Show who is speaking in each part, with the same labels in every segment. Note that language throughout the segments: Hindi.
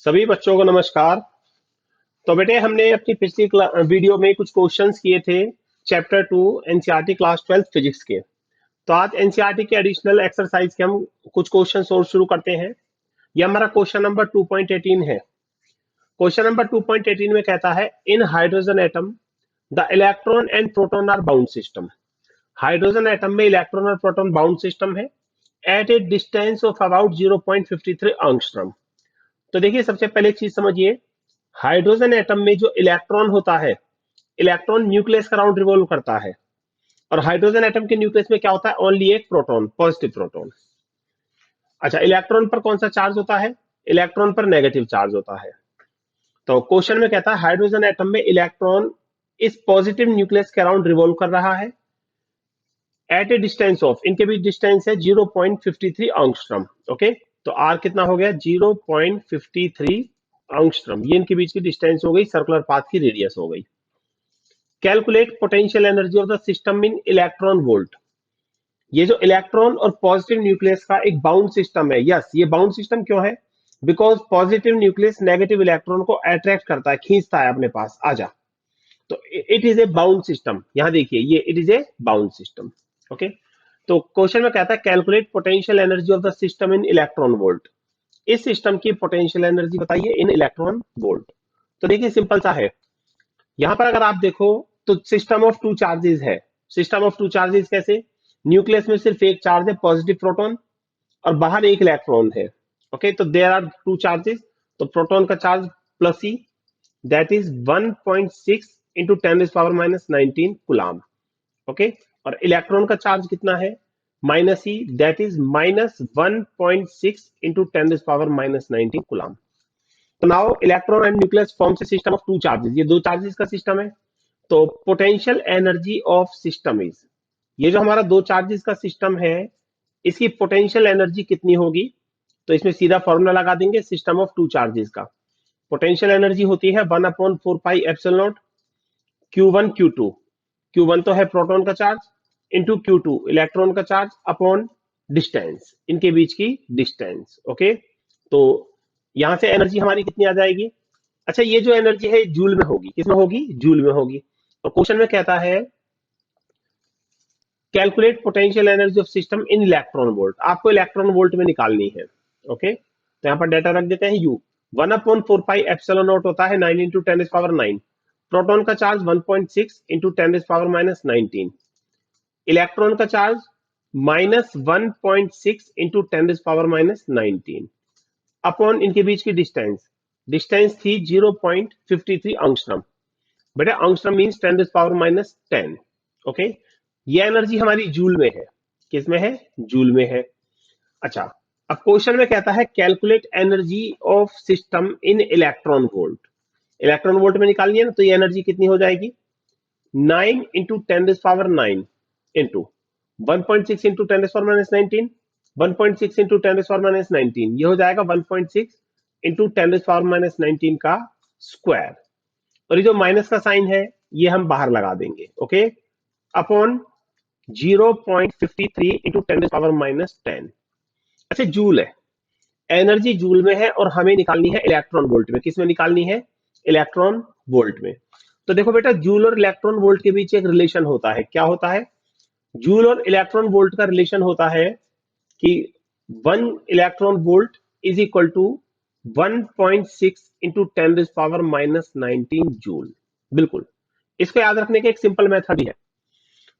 Speaker 1: सभी बच्चों को नमस्कार। तो बेटे हमने अपनी पिछली वीडियो में कुछ क्वेश्चंस किए थे चैप्टर 2 एनसीईआरटी क्लास 12 फिजिक्स के। तो आज एनसीईआरटी के एडिशनल एक्सरसाइज के हम कुछ क्वेश्चंस और शुरू करते हैं। ये हमारा क्वेश्चन नंबर 2.18 है। क्वेश्चन नंबर 2.18 में कहता है in hydrogen atom the electron and proton are bound system. Hydrogen atom में इलेक्ट्रॉन और प्रोटॉन बाउंड सिस्टम है at a distance of about 0.53 angstrom. तो देखिए सबसे पहले एक चीज समझिए, हाइड्रोजन एटम में जो इलेक्ट्रॉन होता है, इलेक्ट्रॉन न्यूक्लियस का राउंड रिवॉल्व करता है और हाइड्रोजन एटम के न्यूक्लियस में क्या होता है, ओनली एक प्रोटॉन, पॉजिटिव प्रोटॉन। अच्छा, इलेक्ट्रॉन पर कौन सा चार्ज होता है? इलेक्ट्रॉन पर नेगेटिव चार्ज होता है। तो क्वेश्चन में कहता है हाइड्रोजन एटम में इलेक्ट्रॉन इस पॉजिटिव न्यूक्लियस के अराउंड रिवॉल्व कर रहा है एट ए डिस्टेंस ऑफ, इनके बीच डिस्टेंस है 0.53 एंगस्ट्रॉम। ओके, तो आर कितना हो गया? 0.53 एंगस्ट्रॉम। ये इनके बीच की डिस्टेंस हो गई, सर्कुलर पाथ की रेडियस हो गई। Calculate potential energy of the system in electron volt. ये जो इलेक्ट्रॉन और पॉजिटिव न्यूक्लियस का एक बाउंड सिस्टम है, यस, ये बाउंड सिस्टम क्यों है? Because positive nucleus negative electron को अट्रैक्ट करता है, खींचता है अपने पास, आजा। तो it is a bound system. यहां देखिए, ये it is a bound system. Okay, तो क्वेश्चन में कहता है calculate potential energy of the system in electron volt. इस सिस्टम की पोटेंशियल एनर्जी बताइए इन इलेक्ट्रॉन वोल्ट। तो देखिए सिंपल सा है, यहां पर अगर आप देखो तो सिस्टम ऑफ टू चार्जेस है। सिस्टम ऑफ टू चार्जेस कैसे? न्यूक्लियस में सिर्फ एक चार्ज है, पॉजिटिव प्रोटॉन, और बाहर एक इलेक्ट्रॉन है। ओके, तो देयर आर टू चार्जेस। तो प्रोटॉन का charge plus E, that is 1.6 into 10⁻⁻19 coulomb. Okay, और इलेक्ट्रॉन का चार्ज कितना है? Minus E, that is -1.6 into 10⁻⁻19 coulomb. तो now electron and nucleus forms a system of two charges. ये दो चार्जेस का सिस्टम है। तो potential energy of system is, ये जो हमारा दो चार्जेस का सिस्टम है, इसकी पोटेंशियल एनर्जी कितनी होगी? तो इसमें सीधा फॉर्मूला लगा देंगे सिस्टम ऑफ टू चार्जेस का। पोटेंशियल एनर्जी होती है 1/4πε0 Q1 Q2। Q1 तो है प्रोटॉन का चार्ज, इंटू Q2 इलेक्ट्रॉन का चार्ज, अपॉन डिस्टेंस, इनके बीच की डिस्टेंस। ओके, तो यहां से एनर्जी हमारी कितनी आ जाएगी? अच्छा, ये जो एनर्जी है जूल में होगी। किसमें होगी? जूल में होगी। तो क्वेश्चन में कहता है calculate potential energy of system in electron volt. आपको इलेक्ट्रॉन वोल्ट में निकालनी है। ओके, तो यहाँ पर डाटा रख देते हैं। यू 1/4πε0 होता है 9 इंटू 10⁹ प्रोटॉन का चार्ज 1.6 इंटू 10⁻⁻19, इलेक्ट्रॉन का चार्ज -1.6 इंटू 10⁻⁻19 अपॉन इनके बीच की डिस्टेंस। डिस्टेंस थी 0.53 एंगस्ट्रॉम। बेटा एंगस्ट्रॉम मींस 10⁻10। ओके, ये एनर्जी हमारी जूल में है। किस में है? जूल में है। अच्छा, अब क्वेश्चन में कहता है calculate energy of system in electron volt. Electron volt में निकालनी है ना, तो ये एनर्जी कितनी हो जाएगी? 9 इंटू 10⁹9 इंटू 1.6 इंटू 10⁻⁻19, 1.6 इंटू 10⁻⁻19, ये हो जाएगा 1.6 इंटू 10⁻⁻19 का स्क्वायर। और ये जो माइनस का साइन है ये हम बाहर लगा देंगे। Okay, upon 0.53 into 10⁻⁻10। अच्छा, जूल है, एनर्जी जूल में है और हमें निकालनी है इलेक्ट्रॉन वोल्ट में। किस में निकालनी है? इलेक्ट्रॉन वोल्ट में। तो देखो बेटा, जूल और इलेक्ट्रॉन वोल्ट के बीच एक रिलेशन होता है। क्या होता है? जूल और इलेक्ट्रॉन वोल्ट का रिलेशन होता है कि 1 electron volt is equal to 1.6 into 10⁻⁻19 joule. बिल्कुल, इसको याद रखने का एक सिंपल मेथड ही है।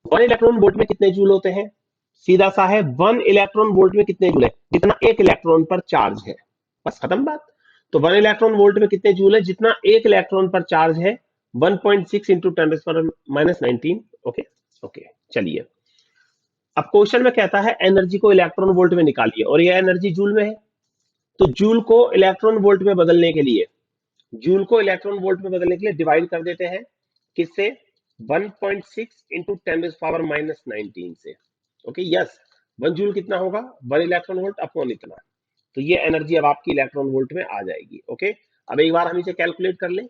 Speaker 1: 1 इलेक्ट्रॉन वोल्ट में कितने जूल होते हैं? सीधा सा है, 1 इलेक्ट्रॉन वोल्ट में कितने जूल है? जितना एक इलेक्ट्रॉन पर चार्ज है, बस खत्म बात। तो 1 इलेक्ट्रॉन वोल्ट में कितने जूल है? जितना एक इलेक्ट्रॉन पर चार्ज है, 1.6 इंटू 10⁻⁻19। ओके ओके, चलिए अब क्वेश्चन में कहता है एनर्जी को इलेक्ट्रॉन वोल्ट में निकालिए और यह एनर्जी जूल में है। तो जूल को इलेक्ट्रॉन वोल्ट में बदलने के लिए, जूल को इलेक्ट्रॉन वोल्ट में बदलने के लिए डिवाइड कर देते हैं। किससे? 1.6 इंटू 10⁻⁻19 से। ओके, यस, 1 जूल कितना होगा? 1 इलेक्ट्रॉन वोल्ट अपॉन इतना। तो ये एनर्जी अब आपकी इलेक्ट्रॉन वोल्ट में आ जाएगी। ओके, अब एक बार हम इसे कैलकुलेट कर लें।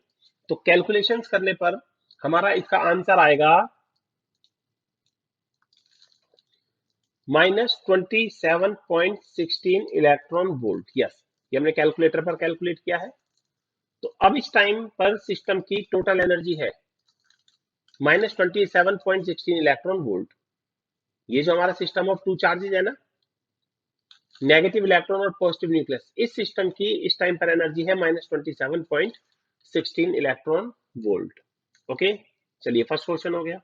Speaker 1: तो कैलकुलेशंस करने पर हमारा इसका आंसर आएगा -27.16 इलेक्ट्रॉन वोल्ट। यस, ये हमने कैलकुलेटर पर कैलकुलेट किया है। तो अब इस टाइम पर सिस्टम की टोटल एनर्जी है -27.16 इलेक्ट्रॉन वोल्ट। ये जो हमारा सिस्टम ऑफ टू चार्जेज है ना, नेगेटिव इलेक्ट्रॉन और पॉजिटिव न्यूक्लियस, इस सिस्टम की इस टाइम पर एनर्जी है -27.16 इलेक्ट्रॉन वोल्ट। ओके, चलिए फर्स्ट क्वेश्चन हो गया।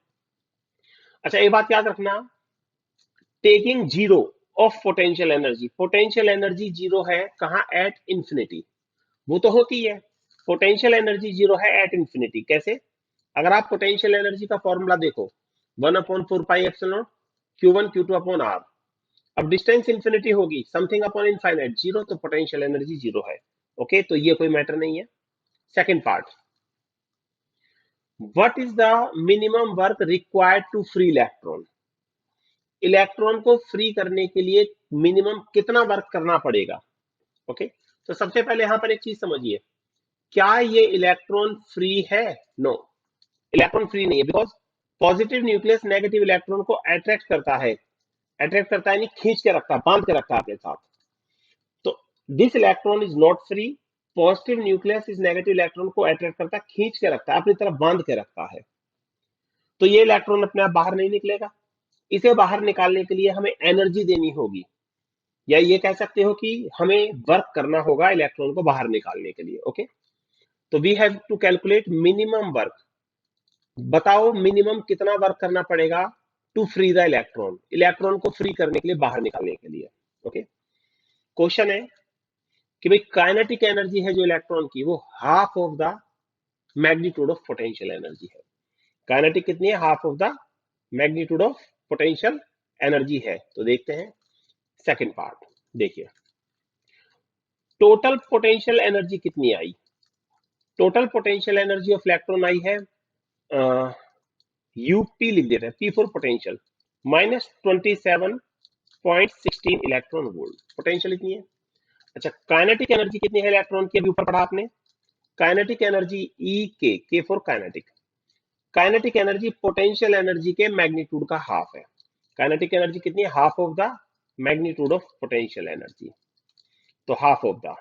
Speaker 1: अच्छा, एक बात याद रखना, taking zero of potential energy zero है कहां? At infinity. वो तो होती है, पोटेंशियल एनर्जी जीरो है एट इंफिनिटी। कैसे? अगर आप पोटेंशियल एनर्जी का फॉर्मूला देखो, 1/4πε0 Q1 Q2 अपॉन R। अब डिस्टेंस इंफिनिटी होगी, समथिंग अपॉन इनफाइनाइट जीरो, तो पोटेंशियल एनर्जी जीरो है। ओके, तो ये कोई मैटर नहीं है। Second part, what is the minimum work required to free electron? Electron को फ्री करने के लिए मिनिमम कितना वर्क करना पड़ेगा? ओके, तो सबसे पहले यहां पर एक चीज समझिए, क्या ये इलेक्ट्रॉन फ्री है? नो, इलेक्ट्रॉन फ्री नहीं है, because positive nucleus negative electron को अट्रैक्ट करता है। अट्रैक्ट करता है यानी खींच के रखता है, बांध के रखता है अपने साथ। तो this electron is not free. Positive nucleus इस नेगेटिव इलेक्ट्रॉन को अट्रैक्ट करता है, खींच के रखता है, अपनी तरफ बांध के रखता है। तो ये इलेक्ट्रॉन अपने आप बाहर नहीं निकलेगा। इसे बाहर निकालने के लिए हमें एनर्जी देनी होगी, या ये कह सकते हो कि हमें वर्क करना होगा इलेक्ट्रॉन को बाहर निकालने के लिए। ओके, तो we have to calculate minimum work. बताओ मिनिमम कितना वर्क करना पड़ेगा to free the electron, electron को फ्री करने के लिए, बाहर निकालने के लिए। ओके, क्वेश्चन है कि भाई काइनेटिक एनर्जी है जो इलेक्ट्रॉन की, वो half of the magnitude of potential energy है। काइनेटिक कितनी है? Half of the magnitude of potential energy है। तो देखते हैं सेकंड पार्ट। देखिए, टोटल पोटेंशियल एनर्जी कितनी आई? Total potential energy of electron आई है, यूपी लिख देते हैं, P for potential, -27.16 electron volt, potential इतनी है। अच्छा, काइनेटिक एनर्जी कितनी है इलेक्ट्रॉन की? अभी ऊपर पढ़ा आपने, काइनेटिक एनर्जी ई के for kinetic. Kinetic energy potential energy के मैग्नीट्यूड का हाफ है। काइनेटिक एनर्जी कितनी है? Half of the magnitude of potential energy. तो हाफ ऑफ द, हाँ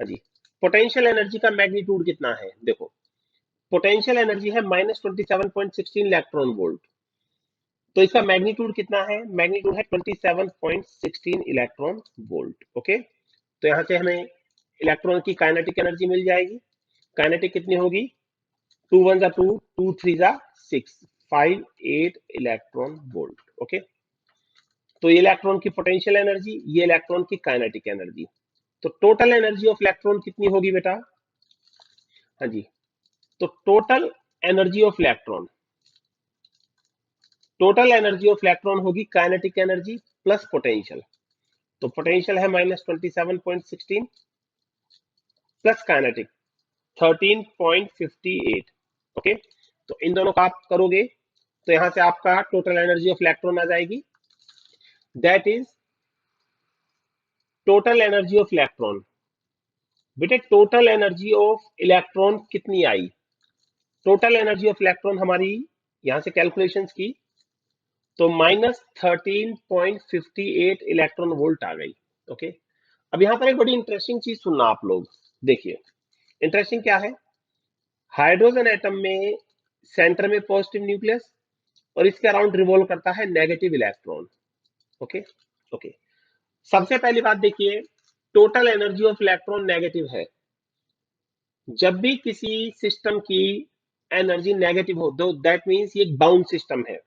Speaker 1: जी, पोटेंशियल एनर्जी का मैग्नीट्यूड कितना है? देखो, पोटेंशियल एनर्जी है -27.16 इलेक्ट्रॉन वोल्ट, तो इसका मैग्नीट्यूड कितना है? मैग्नीट्यूड है 27.16 इलेक्ट्रॉन वोल्ट। ओके, तो यहां से हमें इलेक्ट्रॉन की काइनेटिक एनर्जी मिल जाएगी। काइनेटिक कितनी होगी? 2 1 जा 2, 2 3 जा 6, 5 8 इलेक्ट्रॉन वोल्ट। ओके, तो ये इलेक्ट्रॉन की पोटेंशियल एनर्जी, ये इलेक्ट्रॉन की काइनेटिक एनर्जी। तो टोटल एनर्जी ऑफ इलेक्ट्रॉन कितनी होगी बेटा? हाँ जी, तो total energy of electron, total energy of electron होगी काइनेटिक एनर्जी प्लस पोटेंशियल। तो पोटेंशियल है -27.16 प्लस काइनेटिक 13.58। ओके, तो इन दोनों का आप करोगे तो यहां से आपका टोटल एनर्जी ऑफ इलेक्ट्रॉन आ जाएगी, that is total energy of electron. बेटे टोटल एनर्जी ऑफ इलेक्ट्रॉन कितनी आई? टोटल एनर्जी ऑफ इलेक्ट्रॉन हमारी यहां से कैलकुलेशंस की तो -13.58 इलेक्ट्रॉन वोल्ट आ गई। ओके, अब यहां पर एक बड़ी इंटरेस्टिंग चीज सुनना आप लोग, देखिए इंटरेस्टिंग क्या है। हाइड्रोजन एटम में सेंटर में पॉजिटिव न्यूक्लियस और इसके अराउंड रिवॉल्व करता है नेगेटिव इलेक्ट्रॉन। ओके, ओके, सबसे पहली बात देखिए, total energy of electron negative है। जब भी किसी सिस्टम की एनर्जी नेगेटिव हो, दो दैट मींस ये बाउंड सिस्टम है।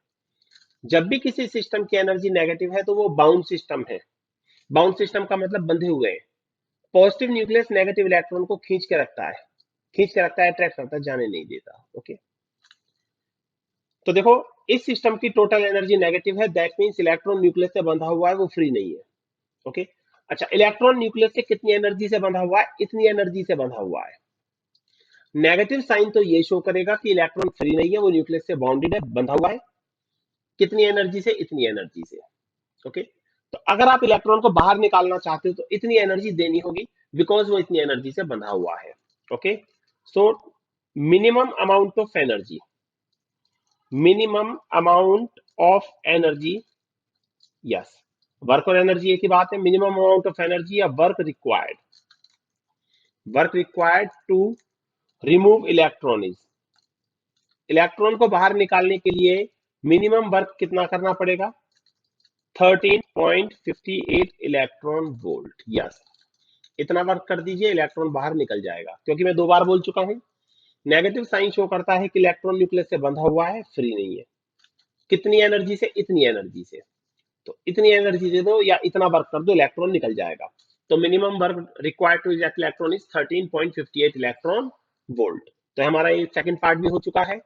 Speaker 1: जब भी किसी सिस्टम की एनर्जी नेगेटिव है तो वो बाउंड सिस्टम है। बाउंड सिस्टम का मतलब बंधे हुए हैं। पॉजिटिव न्यूक्लियस नेगेटिव इलेक्ट्रॉन को खींच के रखता है, खींच के रखता है, अट्रैक्ट करता है, जाने नहीं देता। ओके, तो देखो इस सिस्टम की टोटल एनर्जी नेगेटिव है, दैट मींस इलेक्ट्रॉन न्यूक्लियस से बंधा हुआ है, वो फ्री नहीं है। ओके, अच्छा, इलेक्ट्रॉन न्यूक्लियस से कितनी एनर्जी से बंधा हुआ है? इतनी एनर्जी से बंधा हुआ है। नेगेटिव साइन तो ये शो करेगा कि इलेक्ट्रॉन फ्री नहीं है, वो न्यूक्लियस से बाउंडेड है, बंधा हुआ है। कितनी एनर्जी से? इतनी एनर्जी से। ओके, तो अगर आप इलेक्ट्रॉन को बाहर निकालना चाहते हो तो इतनी एनर्जी देनी होगी, बिकॉज वो इतनी एनर्जी से बंधा हुआ है। Okay, so minimum amount of energy, minimum amount of energy, yes, work और एनर्जी एक ही बात है। मिनिमम अमाउंट ऑफ एनर्जी या work required, work required to remove electron is, electron को बाहर निकालने के लिए मिनिमम वर्क कितना करना पड़ेगा? 13.58 इलेक्ट्रॉन वोल्ट। यस, इतना वर्क कर दीजिए, इलेक्ट्रॉन बाहर निकल जाएगा। क्योंकि मैं 2 बार बोल चुका हूं, नेगेटिव साइन शो करता है कि इलेक्ट्रॉन न्यूक्लियस से बंधा हुआ है, फ्री नहीं है। कितनी एनर्जी से? इतनी एनर्जी से। तो इतनी एनर्जी दे दो या इतना वर्क कर दो, इलेक्ट्रॉन निकल जाएगा। तो minimum work required to eject electron is 13.58 electron volt. तो हमारा ये सेकंड पार्ट भी हो चुका है।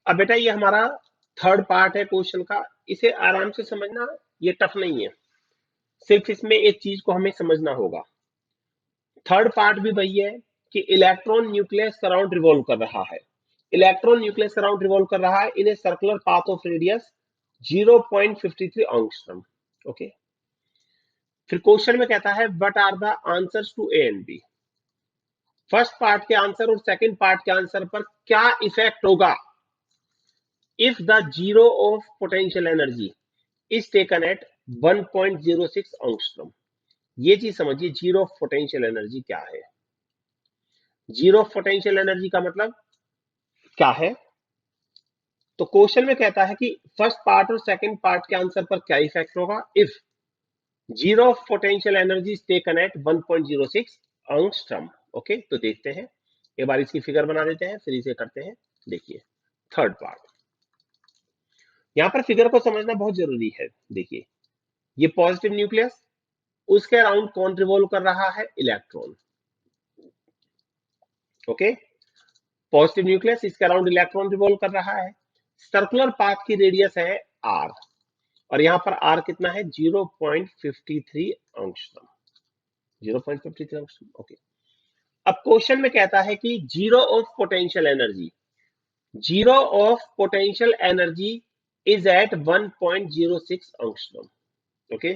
Speaker 1: अब बेटा ये हमारा थर्ड पार्ट है क्वेश्चन का, इसे आराम से समझना, ये टफ नहीं है, सिर्फ इसमें एक चीज को हमें समझना होगा। थर्ड पार्ट भी वही है कि इलेक्ट्रॉन न्यूक्लियस सराउंड रिवॉल्व कर रहा है, इलेक्ट्रॉन न्यूक्लियस सराउंड रिवॉल्व कर रहा है in a circular path of radius 0.53 angstrom. Okay, फिर क्वेश्चन में कहता है what are the answers to A and B. First part के आंसर और सेकंड पार्ट के आंसर पर क्या इफेक्ट होगा if the zero of potential energy is taken at 1.06 angstrom. ये चीज समझिए, जीरो ऑफ पोटेंशियल एनर्जी क्या है? जीरो ऑफ पोटेंशियल एनर्जी का मतलब क्या है? तो क्वेश्चन में कहता है कि फर्स्ट पार्ट और सेकंड पार्ट के आंसर पर क्या इफेक्ट होगा if zero of potential energy is taken at 1.06 angstrom. Okay, तो देखते हैं, एक बार इसकी फिगर बना देते हैं, फिर इसे करते हैं। देखिए थर्ड पार्ट, यहां पर फिगर को समझना बहुत जरूरी है। देखिए ये पॉजिटिव न्यूक्लियस, उसके अराउंड कौन रिवॉल्व कर रहा है? इलेक्ट्रॉन। ओके, पॉजिटिव न्यूक्लियस, इसके अराउंड इलेक्ट्रॉन रिवॉल्व कर रहा है। सर्कुलर पाथ की रेडियस है आर, और यहां पर आर कितना है? 0.53 एंगस्ट्रॉम। 0.53 एंगस्ट्रॉम। ओके, अब क्वेश्चन में कहता है कि zero of potential energy, zero of potential energy is at 1.06 angstrom. Okay,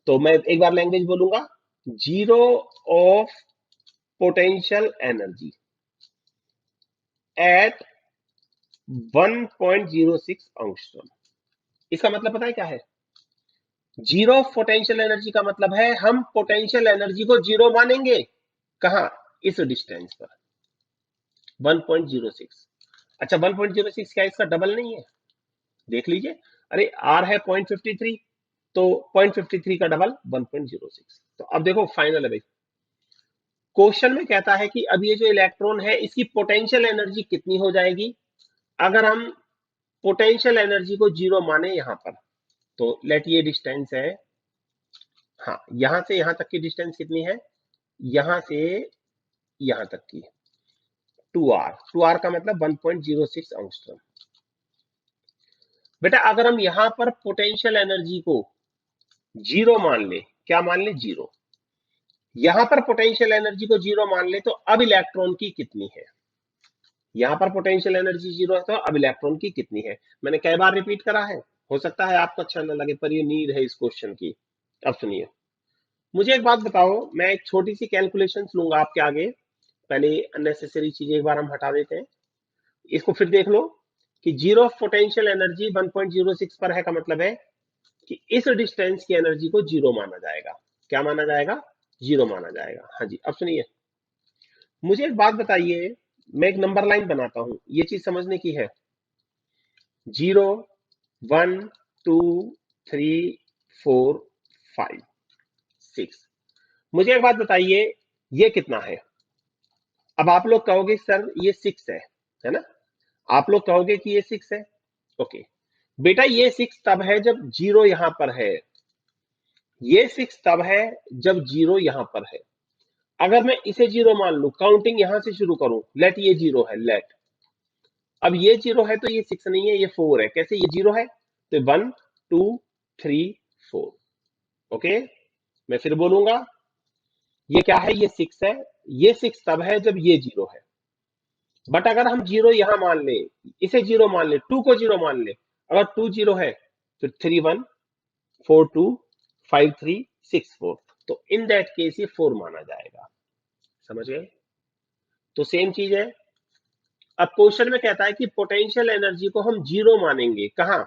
Speaker 1: तो मैं एक बार लैंग्वेज बोलूंगा, zero of potential energy eight 1.06 angstrom. इसका मतलब पता है क्या है? जीरो ऑफ पोटेंशियल एनर्जी का मतलब है हम पोटेंशियल एनर्जी को जीरो मानेंगे। कहां? इस डिस्टेंस पर 1.06। अच्छा 1.06 क्या इसका डबल नहीं है? देख लीजिए, अरे आर है 0.53, तो 0.53 का डबल 1.06। तो अब देखो फाइनल है भाई, क्वेश्चन में कहता है कि अब ये जो इलेक्ट्रॉन है इसकी पोटेंशियल एनर्जी कितनी हो जाएगी अगर हम पोटेंशियल एनर्जी को जीरो माने यहां पर। तो लेट ये डिस्टेंस है, हाँ यहां से यहां तक की डिस्टेंस कितनी है? यहां से यहां तक की 2r, 2r का मतलब 1.06 एंगस्ट्रॉम। बेटा अगर हम यहां पर पोटेंशियल एनर्जी को जीरो मान ले, क्या मान ले? जीरो। यहां पर पोटेंशियल एनर्जी को जीरो मान ले, तो अब इलेक्ट्रॉन की कितनी है? यहां पर पोटेंशियल एनर्जी जीरो है, तो अब इलेक्ट्रॉन की कितनी है? मैंने कई बार रिपीट करा है, हो सकता है आपको अच्छा न लगे, पर ये नीड है इस क्वेश्चन की। अब सुनिए, मुझे एक बात बताओ, मैं एक छोटी सी कैलकुलेशन लूंगा आपके आगे, पहले अननेसेसरी चीजें एक बार हम हटा देते हैं, इसको फिर देख लो कि जीरो ऑफ पोटेंशियल एनर्जी 1.06 पर है, का मतलब है कि इस डिस्टेंस की एनर्जी को जीरो माना जाएगा। क्या माना जाएगा? जीरो माना जाएगा। हाँ जी, अब सुनिए, मुझे एक बात बताइए, मैं एक नंबर लाइन बनाता हूं, ये चीज समझने की है। 0 1 2 3 4 5 6। मुझे एक बात बताइए, ये कितना है? अब आप लोग कहोगे सर ये 6 है ना? आप लोग कहोगे कि ये 6 है। ओके बेटा, ये 6 तब है जब जीरो यहां पर है, ये 6 तब है जब जीरो यहां पर है। अगर मैं इसे जीरो मान लू, काउंटिंग यहां से शुरू करूं, लेट ये जीरो है, लेट अब ये जीरो है, तो ये 6 नहीं है, ये 4 है। कैसे ये जीरो है? तो 1 2 3 4। ओके, मैं फिर बोलूंगा, ये क्या है? ये 6 है। ये 6 तब है जब ये जीरो है। बट अगर हम जीरो यहां मान ले, इसे जीरो मान ले, 2 को जीरो मान ले, अगर 2 जीरो है तो 3 1 4 2 5 3 6 4, तो इन दैट केस ये 4 माना जाएगा। समझ गए? तो सेम चीज है। अब क्वेश्चन में कहता है कि पोटेंशियल एनर्जी को हम जीरो मानेंगे, कहां?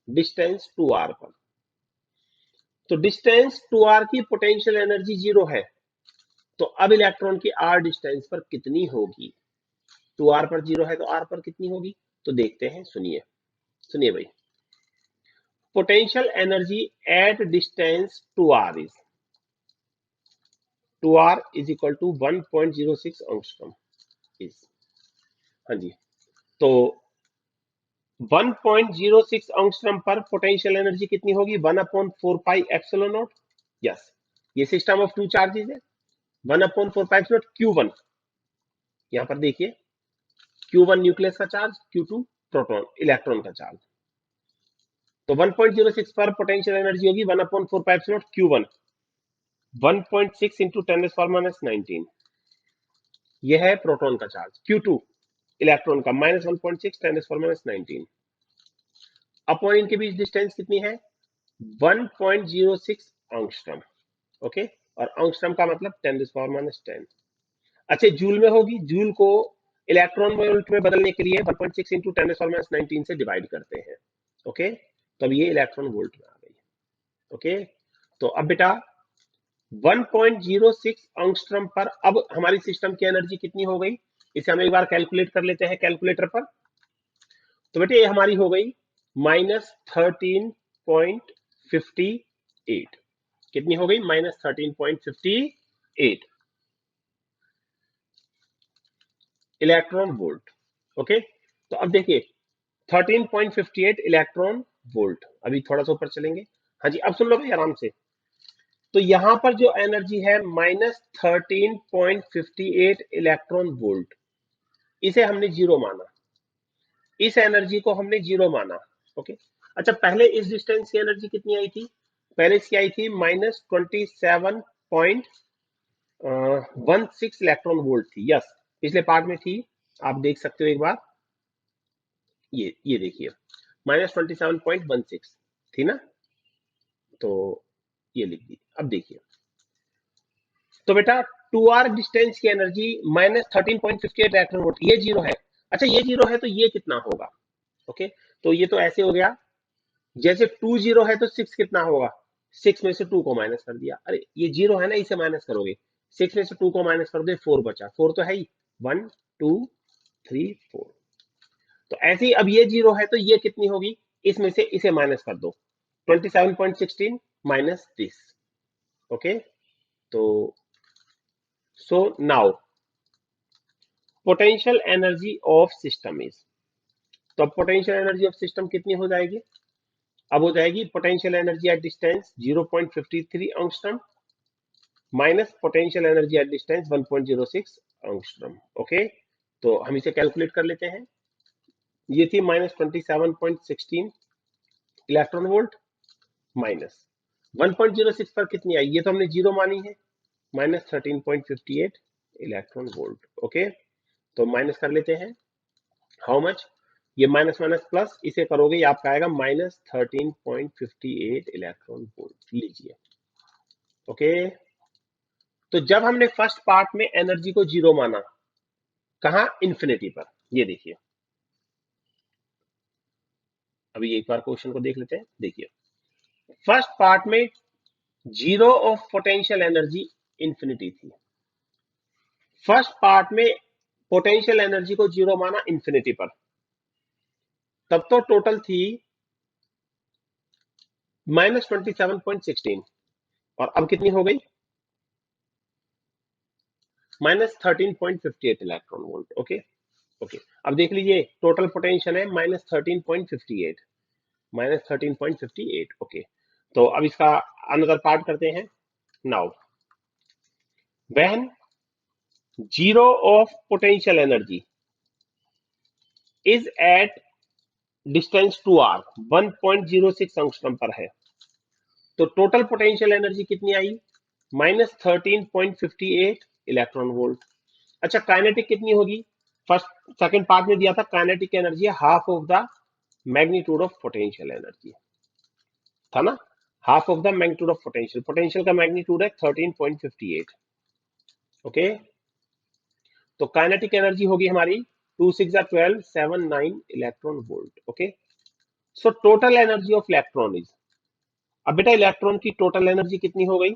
Speaker 1: डिस्टेंस 2r पर। तो डिस्टेंस 2r की पोटेंशियल एनर्जी जीरो है, तो अब इलेक्ट्रॉन की r डिस्टेंस पर कितनी होगी? 2r पर 0 है तो r पर कितनी होगी? तो देखते हैं, सुनिए सुनिए भाई। Potential energy at distance 2r is equal to 1.06 angstrom is, हाँ जी। तो 1.06 एंगस्ट्रॉम पर पोटेंशियल एनर्जी कितनी होगी? 1/4πε0। यस, ये सिस्टम ऑफ टू चार्जेस है। 1/4πε0 Q1, यहां पर देखिए Q1 न्यूक्लियस का चार्ज, Q2 प्रोटॉन इलेक्ट्रॉन का चार्ज। तो 1.06 पर पोटेंशियल एनर्जी होगी 1/4πε0 Q1, 1.6 इंटू 10⁻⁻19, यह है प्रोटॉन का चार्ज। Q2 इलेक्ट्रॉन का -1.6 10⁻⁻19, अपॉन इनके बीच डिस्टेंस कितनी है? 1.06 एंगस्ट्रॉम। ओके, और एंगस्ट्रॉम का मतलब 10⁻10। अच्छा, जूल में होगी, जूल को इलेक्ट्रॉन वोल्ट में बदलने के लिए 1.6 इंटू 10⁻19 से डिवाइड करते हैं। ओके, तो अब ये इलेक्ट्रॉन वोल्ट में आ गई। ओके, तो अब बेटा 1.06 एंगस्ट्रॉम पर अब हमारी सिस्टम की एनर्जी कितनी हो गई? इसे हम एक बार कैलकुलेट कर लेते हैं कैलकुलेटर पर। तो बेटे ये हमारी हो गई -13.58। कितनी हो गई? -13.58 इलेक्ट्रॉन वोल्ट। ओके, तो अब देखिए 13.58 इलेक्ट्रॉन वोल्ट। अभी थोड़ा सा ऊपर चलेंगे। हाँ जी, अब सुन लो भाई आराम से। तो यहां पर जो एनर्जी है -13.58 इलेक्ट्रॉन वोल्ट, इसे हमने जीरो माना, इस एनर्जी को हमने जीरो माना। ओके, अच्छा, पहले इस डिस्टेंस की एनर्जी कितनी आई थी? पहले इसकी आई थी -27.16 इलेक्ट्रॉन वोल्ट थी। यस, पिछले पार्ट में थी, आप देख सकते हो एक बार। ये देखिए -27.16 थी ना, तो ये लिख दी। अब देखिए, तो बेटा 2r डिस्टेंस की एनर्जी -13.58 इलेक्ट्रॉन वोल्ट, ये जीरो है। अच्छा, ये जीरो है तो ये कितना होगा? ओके, तो ये तो ऐसे हो गया, जैसे 2 जीरो है तो 6 कितना होगा? 6 में से 2 को माइनस कर दिया। अरे ये जीरो है ना, इसे माइनस करोगे, 6 में से 2 को माइनस कर दो, 4 बचा। 4 तो है ही, 1 2 3 4। तो ऐसे ही अब ये जीरो है तो ये कितनी होगी? इसमें से इसे माइनस कर दो, 27.16 माइनस दिस। ओके, तो so now potential energy of system is, तो अब पोटेंशियल एनर्जी ऑफ सिस्टम कितनी हो जाएगी? अब हो जाएगी potential energy at distance 0.53 angstrom minus potential energy at distance 1.06 angstrom. Okay, तो हम इसे कैलकुलेट कर लेते हैं। ये थी -27.16 इलेक्ट्रॉन वोल्ट माइनस 1.06 पर कितनी आई? ये तो हमने जीरो मानी है, -13.58 इलेक्ट्रॉन वोल्ट। ओके, तो माइनस कर लेते हैं। How much? ये माइनस माइनस प्लस, इसे करोगे ये आपका आएगा -13.58 इलेक्ट्रॉन वोल्ट। लीजिए। ओके, तो जब हमने फर्स्ट पार्ट में एनर्जी को जीरो माना, कहा? इन्फिनिटी पर। ये देखिए, अभी एक बार क्वेश्चन को देख लेते हैं। देखिए, फर्स्ट पार्ट में zero of potential energy infinity थी। फर्स्ट पार्ट में पोटेंशियल एनर्जी को जीरो माना इन्फिनिटी पर, तब तो टोटल थी -27.16, और अब कितनी हो गई? -13.58 इलेक्ट्रॉन वोल्ट। ओके, ओके, अब देख लीजिए टोटल पोटेंशियल है -13.58, -13.58। ओके, तो अब इसका अनदर पार्ट करते हैं। Now when zero of potential energy is eight distance 2r 1.06 angstrom पर है, तो टोटल पोटेंशियल एनर्जी कितनी आई? -13.58 इलेक्ट्रॉन वोल्ट। अच्छा, काइनेटिक कितनी होगी? फर्स्ट सेकंड पार्ट में दिया था kinetic energy half of the magnitude of potential energy, था ना? Half of the magnitude of potential, potential का मैग्नीट्यूड है 13.58। ओके, तो काइनेटिक एनर्जी होगी हमारी 2 6 12 7 9 electron volt. Okay, so total energy of electron is, अब बेटा इलेक्ट्रॉन की टोटल एनर्जी कितनी हो गई?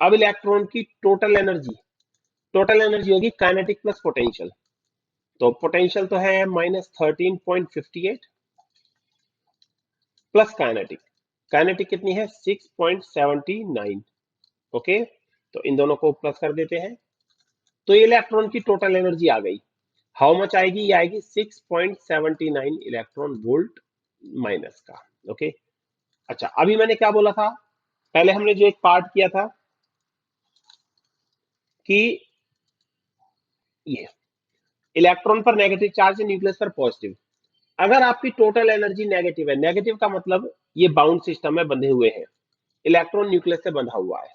Speaker 1: अब इलेक्ट्रॉन की टोटल एनर्जी होगी काइनेटिक प्लस पोटेंशियल। तो पोटेंशियल तो है -13.58 प्लस काइनेटिक, काइनेटिक कितनी है 6.79। ओके, तो इन दोनों को प्लस कर देते हैं, तो ये इलेक्ट्रॉन की टोटल एनर्जी आ गई। हाउ मच आएगी? ये आएगी 6.79 इलेक्ट्रॉन वोल्ट माइनस का। ओके, अच्छा अभी मैंने क्या बोला था? पहले हमने जो एक पार्ट किया था कि ये इलेक्ट्रॉन पर नेगेटिव चार्ज है, न्यूक्लियस पर पॉजिटिव। अगर आपकी टोटल एनर्जी नेगेटिव है, नेगेटिव का मतलब ये बाउंड सिस्टम में बंधे हुए हैं, इलेक्ट्रॉन न्यूक्लियस से बंधा हुआ है,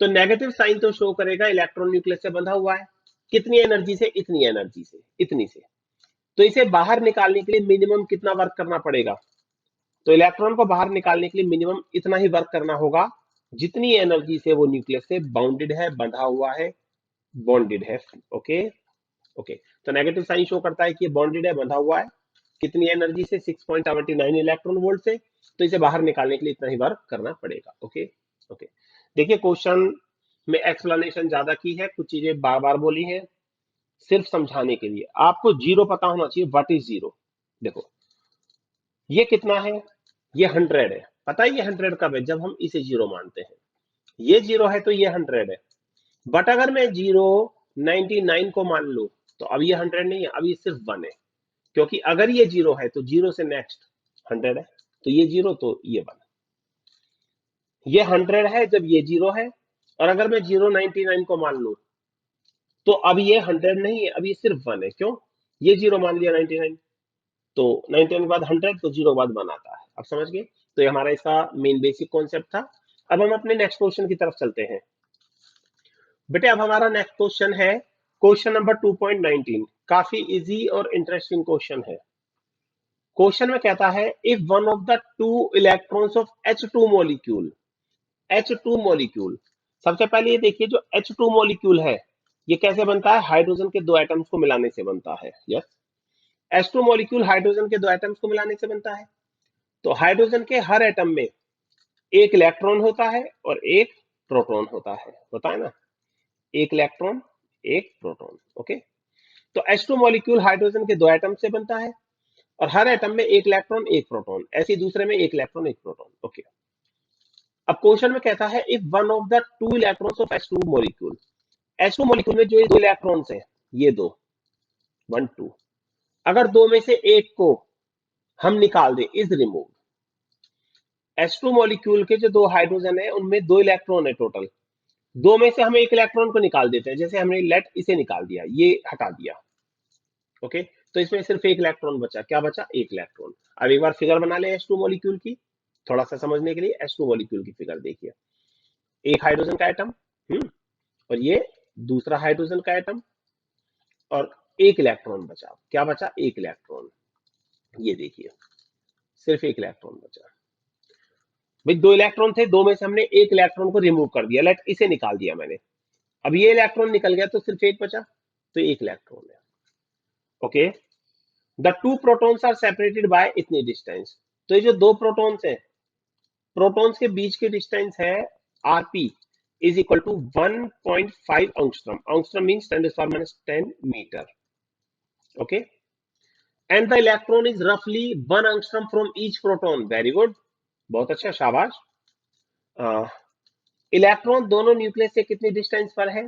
Speaker 1: तो नेगेटिव साइन तो शो करेगा इलेक्ट्रॉन न्यूक्लियस से बंधा हुआ है। कितनी एनर्जी से? इतनी एनर्जी से, इतनी से। तो इसे बाहर निकालने के लिए मिनिमम कितना वर्क करना पड़ेगा? तो इलेक्ट्रॉन को बाहर निकालने के लिए मिनिमम इतना ही वर्क करना होगा जितनी एनर्जी से वो न्यूक्लियस से बाउंडेड है, बंधा हुआ है, बॉन्डेड है। ओके, ओके, तो नेगेटिव साइन शो करता है कि ये बॉन्डेड है, बंधा हुआ है। कितनी एनर्जी से? 6.79 इलेक्ट्रॉन वोल्ट से। तो इसे बाहर निकालने के लिए इतना ही वर्क करना पड़ेगा। ओके, ओके, देखिए क्वेश्चन में एक्सप्लेनेशन ज्यादा की है, कुछ चीजें बार बार बोली हैं सिर्फ समझाने के लिए। आपको जीरो पता होना चाहिए, व्हाट इज जीरो। देखो ये कितना है? ये 100 है। पता है ये 100 कब है? जब हम इसे जीरो मानते हैं। ये जीरो है तो ये 100 है। बट अगर मैं जीरो 99 को मान लूं तो अब ये 100 नहीं है, अब ये सिर्फ 1 है। क्योंकि अगर ये जीरो है तो जीरो से नेक्स्ट 100 है, तो ये जीरो तो ये 1। ये 100 है जब ये जीरो है, और अगर मैं जीरो 99 को मान लूं तो अब ये 100 नहीं है, अब ये सिर्फ 1 है। क्यों? ये जीरो मान लिया 99, तो 99 के बाद 100, तो जीरो के बाद 1 आता है। अब समझ गए? तो ये हमारा इसका मेन बेसिक कॉन्सेप्ट था। अब हम अपने नेक्स्ट क्वेश्चन की तरफ चलते हैं। बेटे अब हमारा नेक्स्ट क्वेश्चन है क्वेश्चन नंबर 2.19। काफी इजी और इंटरेस्टिंग क्वेश्चन है। क्वेश्चन में कहता है if one of the two electrons of H2 molecule, H2 molecule, सबसे पहले ये देखिए जो H2 मॉलिक्यूल है ये कैसे बनता है? हाइड्रोजन के दो एटम्स को मिलाने से बनता है। यस, H2 मॉलिक्यूल हाइड्रोजन के दो एटम्स को मिलाने से बनता है। तो हाइड्रोजन के हर एटम में एक इलेक्ट्रॉन होता है और एक प्रोटॉन होता है ना? एक इलेक्ट्रॉन, एक प्रोटॉन। ओके, तो H2 मॉलिक्यूल हाइड्रोजन के दो एटम से बनता है और हर एटम में एक इलेक्ट्रॉन एक प्रोटॉन, ऐसे ही दूसरे में एक इलेक्ट्रॉन एक प्रोटॉन। ओके, अब क्वेश्चन में कहता है if one of the two electrons of H2 molecule, H2 molecule में जो ये दो इलेक्ट्रॉन्स हैं, ये दो, 1 2, अगर दो में से एक को हम निकाल दें, इज रिमूव। H2 मॉलिक्यूल के जो दो हाइड्रोजन है उनमें दो इलेक्ट्रॉन है टोटल, दो में से हम एक इलेक्ट्रॉन को निकाल देते हैं। जैसे हमने लेट इसे निकाल दिया, ये हटा दिया। ओके, तो इसमें सिर्फ एक इलेक्ट्रॉन बचा। क्या बचा? एक इलेक्ट्रॉन। अब एक बार फिगर बना ले H2 मॉलिक्यूल की, थोड़ा सा समझने के लिए। H2 मॉलिक्यूल की फिगर देखिए, एक हाइड्रोजन का एटम, और ये दूसरा हाइड्रोजन का एटम, और एक इलेक्ट्रॉन बचा। क्या बचा? एक इलेक्ट्रॉन। ये देखिए सिर्फ एक इलेक्ट्रॉन बचा। भाई दो इलेक्ट्रॉन थे, दो में से हमने एक इलेक्ट्रॉन को रिमूव कर दिया, लेट इसे निकाल दिया मैंने। अब ये इलेक्ट्रॉन निकल गया तो सिर्फ एक बचा, तो एक इलेक्ट्रॉन है। Okay, the two protons are separated by इतनी डिस्टेंस। तो ये जो दो प्रोटॉन्स हैं, प्रोटॉन्स के बीच की डिस्टेंस है RP is equal to 1.5 angstrom. Angstrom means 10⁻⁻10 metre. Okay, and the electron is रफली 1 angstrom from each proton. Very good, बहुत अच्छा, शाबाश। इलेक्ट्रॉन दोनों न्यूक्लियस से कितनी डिस्टेंस पर है?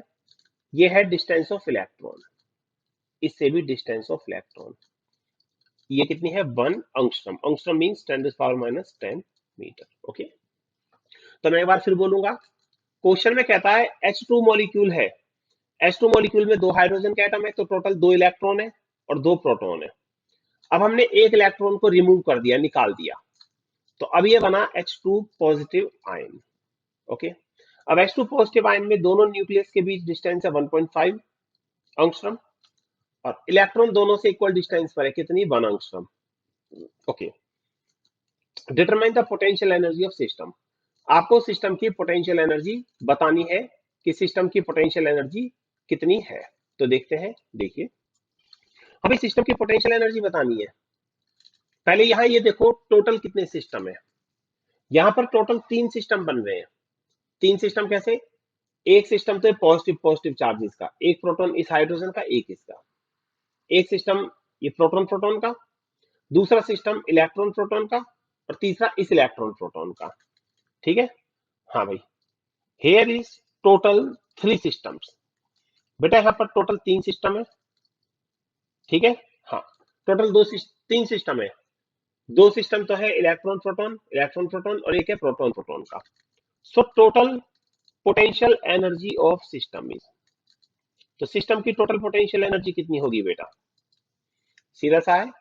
Speaker 1: ये है डिस्टेंस ऑफ इलेक्ट्रॉन, इससे भी डिस्टेंस ऑफ इलेक्ट्रॉन। ये कितनी है? 1 angstrom. Angstrom means 10⁻⁻10 metre. Okay, तो मैं एक बार फिर बोलूंगा। क्वेश्चन में कहता है H2 मॉलिक्यूल है, H2 मॉलिक्यूल में दो हाइड्रोजन के एटम है, तो टोटल दो इलेक्ट्रॉन है और दो प्रोटॉन है। अब हमने एक इलेक्ट्रॉन को रिमूव कर दिया, निकाल दिया, तो अब ये बना H2 पॉजिटिव आयन। ओके, अब H2 पॉजिटिव आयन में दोनों न्यूक्लियस के बीच डिस्टेंस है 1.5 एंगस्ट्रॉम, और इलेक्ट्रॉन दोनों से इक्वल डिस्टेंस पर है, कितनी? 1 angstrom. Okay, determine the potential energy of system. आपको सिस्टम की पोटेंशियल एनर्जी बतानी है कि सिस्टम की पोटेंशियल एनर्जी कितनी है। तो देखते हैं, देखिए हमें सिस्टम की पोटेंशियल एनर्जी बतानी है। पहले यहां ये देखो टोटल कितने सिस्टम है। यहां पर टोटल 3 सिस्टम बन रहे हैं। 3 सिस्टम कैसे? एक सिस्टम तो है पॉजिटिव पॉजिटिव चार्जेस का, एक प्रोटॉन इस हाइड्रोजन का, एक इसका, एक सिस्टम ये प्रोटॉन प्रोटॉन का, दूसरा सिस्टम इलेक्ट्रॉन प्रोटॉन का, और तीसरा इस इलेक्ट्रॉन प्रोटॉन का। ठीक है, हाँ भाई, हेयर इज टोटल 3 सिस्टम्स। बेटा यहाँ पर टोटल 3 सिस्टम है। ठीक है, हाँ, टोटल 3 सिस्टम है। 2 सिस्टम तो है इलेक्ट्रॉन प्रोटॉन और एक है प्रोटॉन प्रोटॉन का। So total potential energy of system is, तो सिस्टम की टोटल पोटेंशियल एनर्जी कितनी होगी बेटा? सीधा सा है,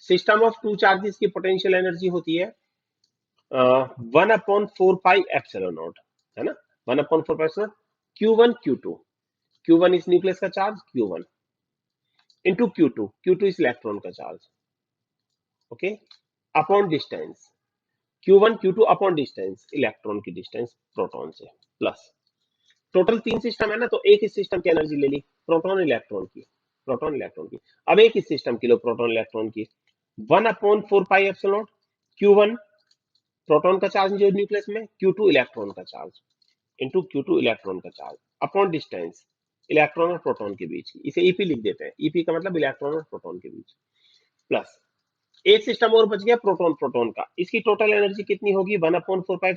Speaker 1: सिस्टम ऑफ 2 चार्जेस की पोटेंशियल एनर्जी होती है 1/4 पाई एप्सिलॉन नॉट, है ना, 1/4 पाई Q1 Q2, Q1 इस न्यूक्लियस का चार्ज Q1 इंटू Q2 इस इलेक्ट्रॉन का charge, okay, upon distance Q1 Q2 upon distance, electron की डिस्टेंस प्रोटॉन से, प्लस टोटल 3 सिस्टम है ना, तो एक इस सिस्टम की एनर्जी ले ली प्रोटॉन इलेक्ट्रॉन की। अब एक इस सिस्टम की लो प्रोटॉन इलेक्ट्रॉन की, 1/4 पाई एप्सिलॉन Q1 प्रोटॉन का चार्ज जो न्यूक्लियस में, Q2 इलेक्ट्रॉन का चार्ज इंटू Q2 इलेक्ट्रॉन का चार्ज अपॉन डिस्टेंस इलेक्ट्रॉन और प्रोटॉन के बीच की, इसे ईपी लिख देते हैं, ईपी का मतलब इलेक्ट्रॉन और प्रोटॉन के बीच, प्लस एक सिस्टम और बच गया प्रोटॉन प्रोटॉन का, इसकी टोटल एनर्जी कितनी होगी 1/4 pi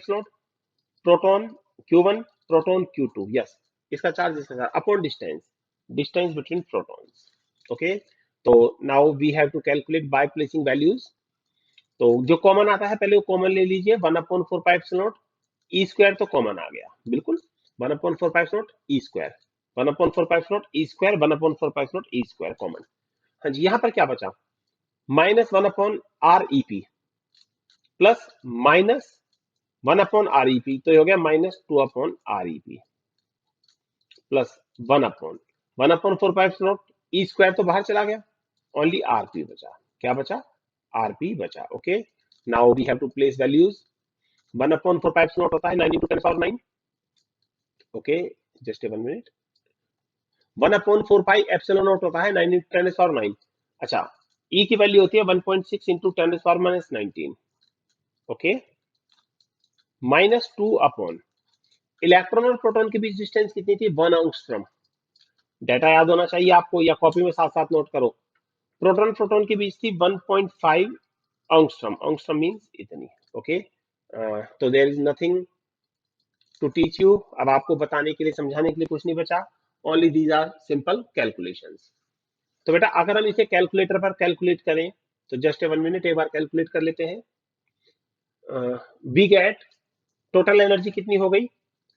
Speaker 1: proton Q1 proton Q2, yes, इसका चार्ज इसका charge upon distance, distance between protons, okay. तो now we have to calculate by placing values. तो जो कॉमन आता है पहले वो कॉमन ले लीजिए, 1/4 पाई ई स्क्वायर तो कॉमन आ गया, बिल्कुल, 1/4 पाई ई स्क्वायर, 1/4 पाई ई स्क्वायर 1/4 पाई ई स्क्वायर कॉमन। हाँ जी, यहाँ पर क्या बचा, -1/REP प्लस -1/REP, तो ये हो गया -2/REP प्लस 1/4 पाई ई स्क्वायर तो बाहर चला गया, ओनली RP बचा। क्या बचा? RP बचा, okay. Now we have to place values. 1/4 pi होता है 9 × 10⁹, ओके, जस्ट 1 मिनट। 1/4 पाई होता है 9 × 10⁹। अच्छा, E की वैल्यू होती है 1.6 × 10⁻19, ओके, -2 अपॉन इलेक्ट्रॉन और प्रोटॉन के बीच डिस्टेंस कितनी थी 1 एंगस्ट्रॉम। डाटा याद होना चाहिए आपको, या कॉपी में साथ साथ नोट करो। प्रोटॉन प्रोटॉन के बीच थी 1.5 एंगस्ट्रॉम, एंगस्ट्रॉम मींस इतनी, ओके। तो there is nothing to teach you, अब आपको बताने के लिए समझाने के लिए कुछ नहीं बचा, only these are simple calculations. तो बेटा अगर हम इसे कैलकुलेटर पर कैलकुलेट करें तो जस्ट 1 मिनट, एक बार कैलकुलेट कर लेते हैं। वी गेट टोटल एनर्जी कितनी हो गई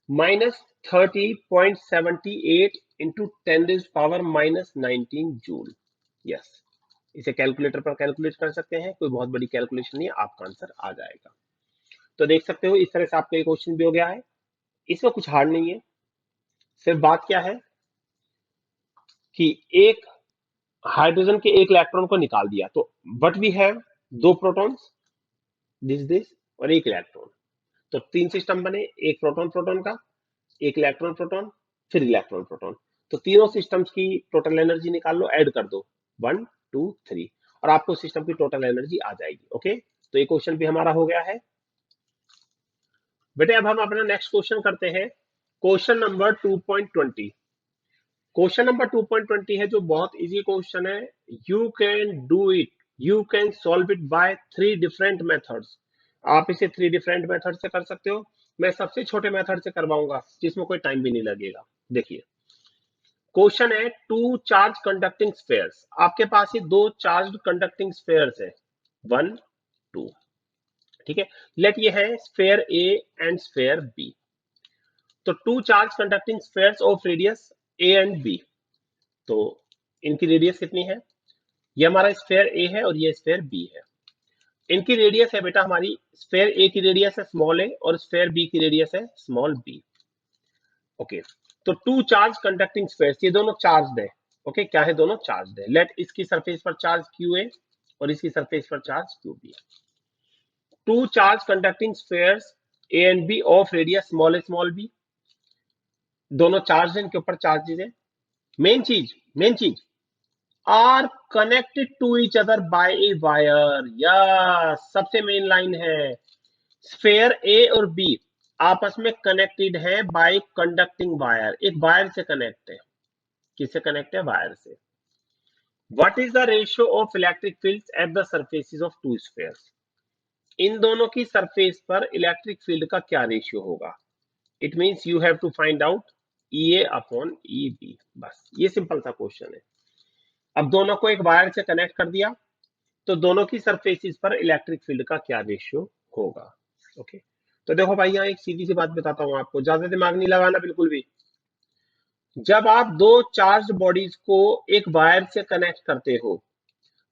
Speaker 1: -30.78 इंटू 10⁻19 जूल, यस। इसे कैलकुलेटर पर कैलकुलेट कर सकते हैं, कोई बहुत बड़ी कैलकुलेशन नहीं है, आपका आंसर आ जाएगा। तो देख सकते हो इस तरह से आपका ये क्वेश्चन भी हो गया है, इसमें कुछ हार्ड नहीं है। सिर्फ बात क्या है कि एक हाइड्रोजन के एक इलेक्ट्रॉन को निकाल दिया, तो but we have 2 protons, this और एक इलेक्ट्रॉन, तो 3 सिस्टम बने, एक प्रोटॉन प्रोटॉन का, एक इलेक्ट्रॉन प्रोटॉन, फिर इलेक्ट्रॉन प्रोटॉन। तो तीनों सिस्टम्स की टोटल एनर्जी निकाल लो, ऐड कर दो 1 2 3, और आपको सिस्टम की टोटल एनर्जी आ जाएगी, ओके। तो ये क्वेश्चन भी हमारा हो गया है बेटे। अब हम अपना नेक्स्ट क्वेश्चन करते हैं, क्वेश्चन नंबर 2.20। क्वेश्चन नंबर 2.20 है जो बहुत इजी क्वेश्चन है, you can do it, you can solve it by 3 different methods. आप इसे 3 डिफरेंट मेथड से कर सकते हो, मैं सबसे छोटे मेथड से करवाऊंगा जिसमें कोई टाइम भी नहीं लगेगा। देखिए क्वेश्चन है, टू चार्ज कंडक्टिंग स्फेयर्स, आपके पास ये 2 चार्ज कंडक्टिंग स्फेयर्स है 1 2, ठीक है। लेट ये है sphere A and sphere B. तो 2 charge conducting spheres of radius A and B, तो इनकी रेडियस कितनी है, ये हमारा स्फेयर ए है और ये स्फेयर बी है। इनकी रेडियस है बेटा, हमारी स्फेयर ए की रेडियस है स्मॉल ए और स्फेयर बी की रेडियस है स्मॉल बी, ओके। तो 2 चार्ज कंडक्टिंग स्फेयर्स, ये दोनों चार्ज है, ओके, क्या है, दोनों चार्ज है। लेट इसकी सरफेस पर चार्ज क्यू ए और इसकी सरफेस पर charge Q B. 2 charge conducting spheres A and B of radius small B, दोनों चार्ज है, इनके ऊपर चार्जेस है। मेन चीज are connected to each other by a wire, या सबसे मेन लाइन है, स्फेयर ए और बी आपस में कनेक्टेड है बाय कंडक्टिंग वायर, एक वायर से कनेक्ट है। किससे कनेक्ट है? वायर से। What is the ratio of electric fields at the surfaces of two spheres? इन दोनों की सरफेस पर इलेक्ट्रिक फील्ड का क्या रेशियो होगा? It means you have to find out EA upon EB। बस ये सिंपल सा क्वेश्चन है। अब दोनों को एक वायर से कनेक्ट कर दिया, तो दोनों की सरफेसेस पर इलेक्ट्रिक फील्ड का क्या रेशियो होगा? ओके, तो देखो भाई यहाँ एक सीधी सी बात बताता हूं आपको, ज्यादा दिमाग नहीं लगाना बिल्कुल भी। जब आप दो चार्ज बॉडीज को एक वायर से कनेक्ट करते हो,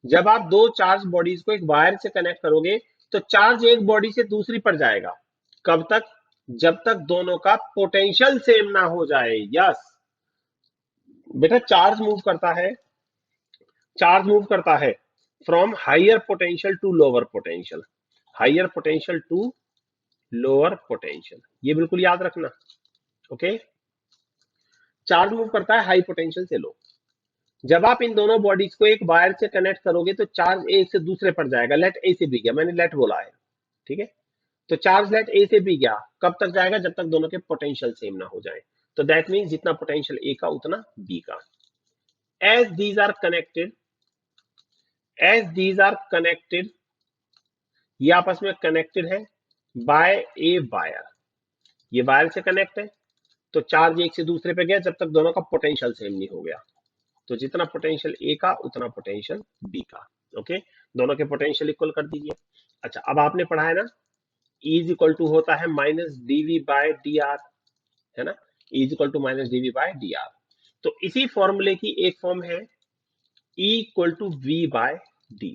Speaker 1: जब आप दो चार्ज बॉडीज को एक वायर से कनेक्ट करोगे, तो चार्ज एक बॉडी से दूसरी पर जाएगा। कब तक? जब तक दोनों का पोटेंशियल सेम ना हो जाए। यस बेटा, चार्ज मूव करता है from higher potential to lower potential, higher potential to lower potential, ये बिल्कुल याद रखना। ओके, चार्ज मूव करता है हाई पोटेंशियल से लो। जब आप इन दोनों बॉडीज को एक वायर से कनेक्ट करोगे, तो चार्ज एक से दूसरे पर जाएगा। लेट ए से बी गया, मैंने लेट बोला है, ठीक है? तो चार्ज लेट ए से बी गया, कब तक जाएगा? जब तक दोनों के पोटेंशियल सेम ना हो जाए। तो दैट मीन्स जितना पोटेंशियल ए का उतना बी का। As these are connected, as these are connected, ये आपस में कनेक्टेड है बाय ए वायर, ये वायर से कनेक्ट है, तो चार्ज एक से दूसरे पे गया जब तक दोनों का पोटेंशियल सेम नहीं हो गया। तो जितना पोटेंशियल ए का उतना पोटेंशियल बी का। ओके, दोनों के पोटेंशियल इक्वल कर दीजिए। अच्छा, अब आपने पढ़ा है ना, E इज इक्वल टू होता है minus DV by D R, है ना? E is equal to minus DV by D R. तो इसी फॉर्मूले की एक फॉर्म है E equal to V by D.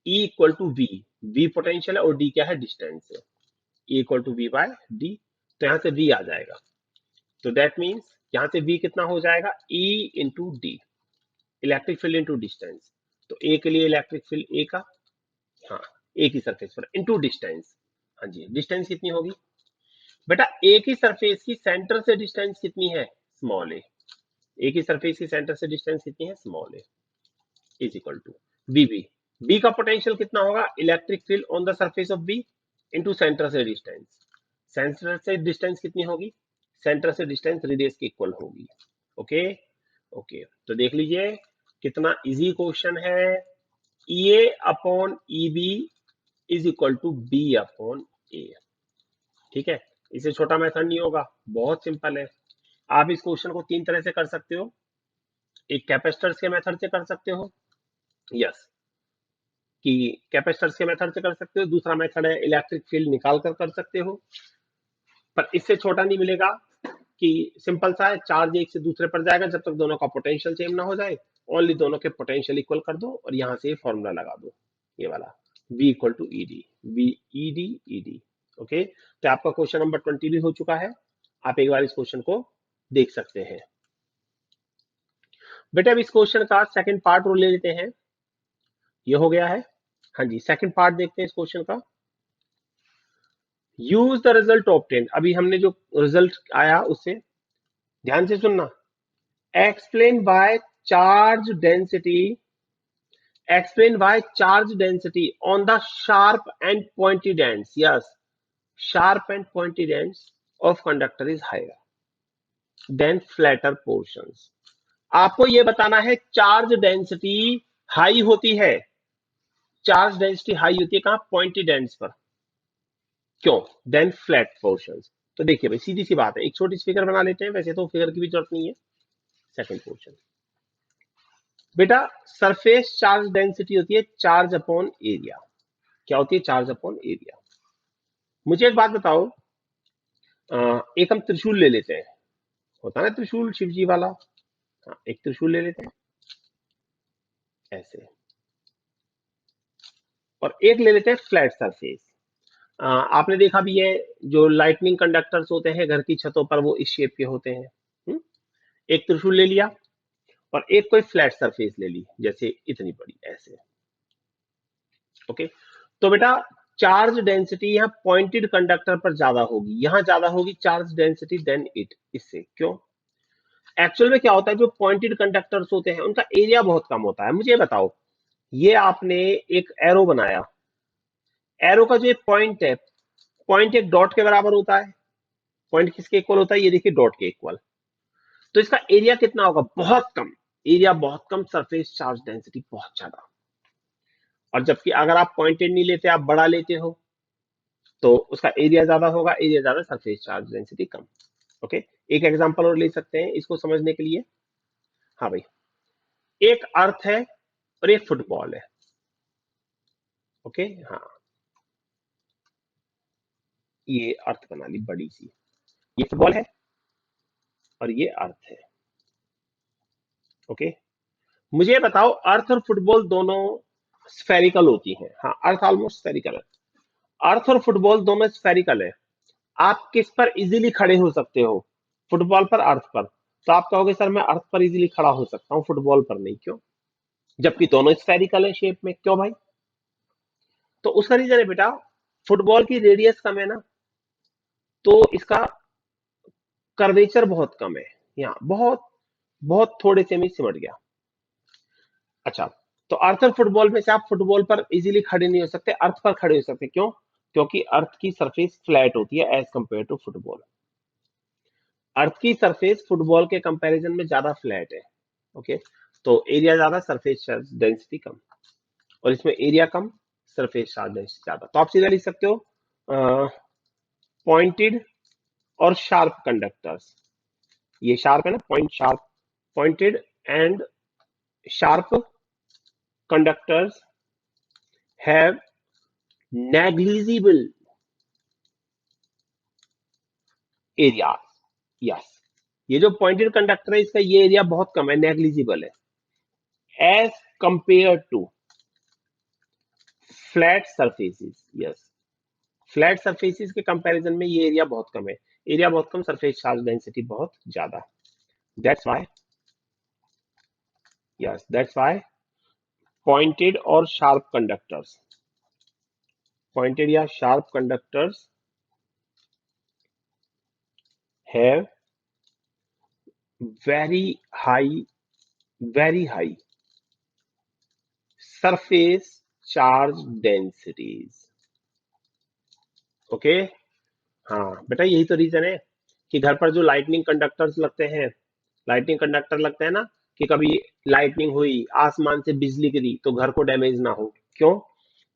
Speaker 1: E equal to V, V potential है और D क्या है? डिस्टेंस है। E equal to V by D, तो यहां से V आ जाएगा। तो दैट मीन्स यहां से V कितना हो जाएगा? E into D, electric field into distance. तो ए के लिए इलेक्ट्रिक फील्ड ए का, हाँ, ए की सरफेस पर इंटू डिस्टेंस। हाँ जी, डिस्टेंस कितनी होगी बेटा? ए की सरफेस की सेंटर से डिस्टेंस कितनी है? स्मॉल ए। ए की सरफेस की सेंटर से डिस्टेंस कितनी है? Small A. Is equal to BB, B का पोटेंशियल कितना होगा? Electric field on the surface of B into centre से डिस्टेंस। सेंटर से डिस्टेंस कितनी होगी? सेंटर से डिस्टेंस रेडियस के इक्वल होगी। ओके ओके, तो देख लीजिए कितना इजी क्वेश्चन है। EA upon EB is equal to B upon A, ठीक है? इससे छोटा मेथड नहीं होगा, बहुत सिंपल है। आप इस क्वेश्चन को तीन तरह से कर सकते हो। एक कैपेसिटर्स के मेथड से कर सकते हो, यस, कि कैपेसिटर्स के मेथड से कर सकते हो। दूसरा मेथड है इलेक्ट्रिक फील्ड निकाल कर सकते हो। पर इससे छोटा नहीं मिलेगा, कि सिंपल सा है, चार्ज एक से दूसरे पर जाएगा जब तक दोनों का पोटेंशियल सेम ना हो जाए। ओनली दोनों के पोटेंशियल इक्वल कर दो और यहां से फॉर्मूला लगा दो, ये वाला V equal to E D, V E D E D. Okay, तो आपका क्वेश्चन नंबर 20 भी हो चुका है। आप एक बार इस क्वेश्चन को देख सकते हैं। बेटा अब इस क्वेश्चन का सेकंड पार्ट ले लेते हैं। ये हो गया है, हाँ जी, सेकंड पार्ट देखते हैं इस क्वेश्चन का। यूज द रिजल्ट ऑब्टेन, अभी हमने जो रिजल्ट आया उससे ध्यान से सुनना। Explain by charge density, explain why charge density on the sharp and pointed ends, yes, sharp and pointed ends of conductor is higher than flatter portions। आपको ये बताना है चार्ज डेंसिटी हाई होती है, चार्ज डेंसिटी हाई होती है कहां? पॉइंटेड एंड्स पर। क्यों? Then flat portions. तो देखिए भाई, सीधी सी बात है, एक छोटी सी फिगर बना लेते हैं, वैसे तो फिगर की भी जरूरत नहीं है। सेकंड पोर्शन बेटा, सरफेस चार्ज डेंसिटी होती है चार्ज अपॉन एरिया। क्या होती है? Charge upon area. मुझे एक बात बताओ, एक हम त्रिशूल ले लेते हैं, होता है ना त्रिशूल शिव जी वाला। हाँ, एक त्रिशूल ले लेते हैं ऐसे, और एक ले लेते हैं फ्लैट सरफेस। आपने देखा भी है, जो लाइटनिंग कंडक्टर्स होते हैं घर की छतों पर, वो इस शेप के होते हैं। एक त्रिशूल ले लिया और एक कोई फ्लैट सरफेस ले ली, जैसे इतनी बड़ी ऐसे। ओके, तो बेटा चार्ज डेंसिटी यहाँ पॉइंटेड कंडक्टर पर ज्यादा होगी, यहां ज्यादा होगी चार्ज डेंसिटी देन इट, इससे। क्यों? एक्चुअल में क्या होता है, जो पॉइंटेड कंडक्टर्स होते हैं उनका एरिया बहुत कम होता है। मुझे बताओ, ये आपने एक एरो बनाया, एरो का जो पॉइंट है, पॉइंट एक डॉट के बराबर होता है। पॉइंट किसके इक्वल होता है? ये देखिए डॉट के इक्वल। तो इसका एरिया कितना होगा? बहुत कम। एरिया बहुत कम, सरफेस चार्ज डेंसिटी बहुत ज्यादा। और जबकि अगर आप पॉइंटेड नहीं लेते, आप बड़ा लेते हो, तो उसका एरिया ज्यादा होगा, एरिया ज्यादा, सरफेस चार्ज डेंसिटी कम। ओके, एक एग्जांपल और ले सकते हैं इसको समझने के लिए। हाँ भाई, एक अर्थ है और एक फुटबॉल है। ओके, हाँ, ये अर्थ बना ली बड़ी सी, ये फुटबॉल है और ये अर्थ है। ओके, मुझे बताओ, अर्थ और फुटबॉल दोनों स्फेरिकल होती हैं। हाँ, अर्थ ऑलमोस्ट स्फेरिकल है। अर्थ और फुटबॉल दोनों स्फेरिकल है। आप किस पर इजीली खड़े हो सकते हो? फुटबॉल पर, अर्थ पर? तो आप कहोगे सर मैं अर्थ पर इजीली खड़ा हो सकता हूँ, फुटबॉल पर नहीं। क्यों? जबकि दोनों स्फेरिकल है शेप में। क्यों भाई? तो उसका रीजन है बेटा, फुटबॉल की रेडियस कम है ना, तो इसका कर्वेचर बहुत कम है। यहाँ बहुत बहुत थोड़े से में सिमट गया। अच्छा, तो अर्थ और फुटबॉल में से आप फुटबॉल पर इजीली खड़े नहीं हो सकते, अर्थ पर खड़े हो सकते। क्यों? क्योंकि अर्थ की सरफेस फ्लैट होती है एज कंपेयर टू फुटबॉल। अर्थ की सरफेस फुटबॉल के कंपैरिजन में ज्यादा फ्लैट है। ओके, तो एरिया ज्यादा, सरफेस चार्ज डेंसिटी कम। और इसमें एरिया कम, सरफेस चार्ज डेंसिटी ज्यादा। तो आप सीधा लिख सकते हो पॉइंटेड और शार्प कंडक्टर्स। ये शार्प है ना, point sharp, pointed and sharp conductors have negligible area. Yes, ये जो पॉइंटेड कंडक्टर है इसका ये एरिया बहुत कम है, नेग्लिजिबल है as compare to flat surfaces. Yes, flat surfaces के कंपैरिजन में ये एरिया बहुत कम है। एरिया बहुत कम, सरफेस चार्ज डेंसिटी बहुत ज्यादा। That's why, yes that's why pointed और शार्प कंडक्टर्स, पॉइंटेड या sharp conductors have very high, very high surface charge densities. Okay, हाँ बेटा, यही तो रीजन है कि घर पर जो लाइटनिंग कंडक्टर्स लगते हैं, लाइटनिंग कंडक्टर लगते हैं ना, कि कभी लाइटनिंग हुई, आसमान से बिजली गिरी तो घर को डैमेज ना हो। क्यों?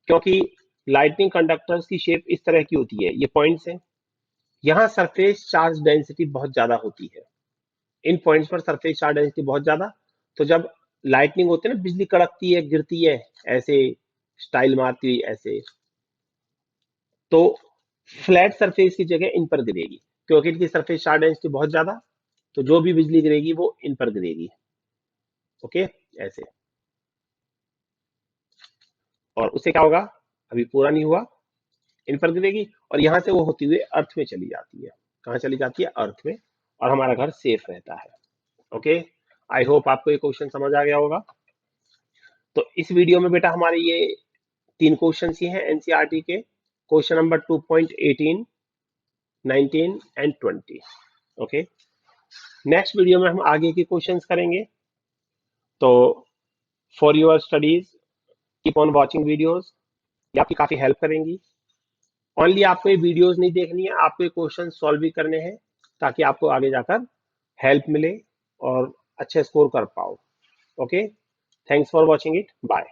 Speaker 1: क्योंकि लाइटनिंग कंडक्टर्स की शेप इस तरह की होती है, ये पॉइंट्स हैं, यहाँ सरफेस चार्ज डेंसिटी बहुत ज्यादा होती है। इन पॉइंट्स पर सरफेस चार्ज डेंसिटी बहुत ज्यादा। तो जब लाइटनिंग होती है ना, बिजली कड़कती है, गिरती है ऐसे, स्टाइल मारती हुई ऐसे, तो फ्लैट सरफेस की जगह इन पर गिरेगी, क्योंकि इनकी सरफेस चार्ज डेंसिटी बहुत ज्यादा। तो जो भी बिजली गिरेगी वो इन पर गिरेगी। ओके, ऐसे। और उससे क्या होगा? अभी पूरा नहीं हुआ। इन पर गिरेगी और यहां से वो होती हुई अर्थ में चली जाती है। कहाँ चली जाती है? अर्थ में। और हमारा घर सेफ रहता है। ओके, आई होप आपको ये क्वेश्चन समझ आ गया होगा। तो इस वीडियो में बेटा हमारे ये 3 क्वेश्चन ही हैं एनसीईआरटी के, question number 2.18, 19 and 20। Okay, next video में हम आगे के क्वेश्चंस करेंगे। तो for your studies keep on watching videos, ये आपकी काफी हेल्प करेंगी। ओनली आपको ये वीडियोस नहीं देखनी है, आपको ये क्वेश्चन सॉल्व भी करने हैं, ताकि आपको आगे जाकर हेल्प मिले और अच्छे स्कोर कर पाओ। Okay, thanks for watching it, bye.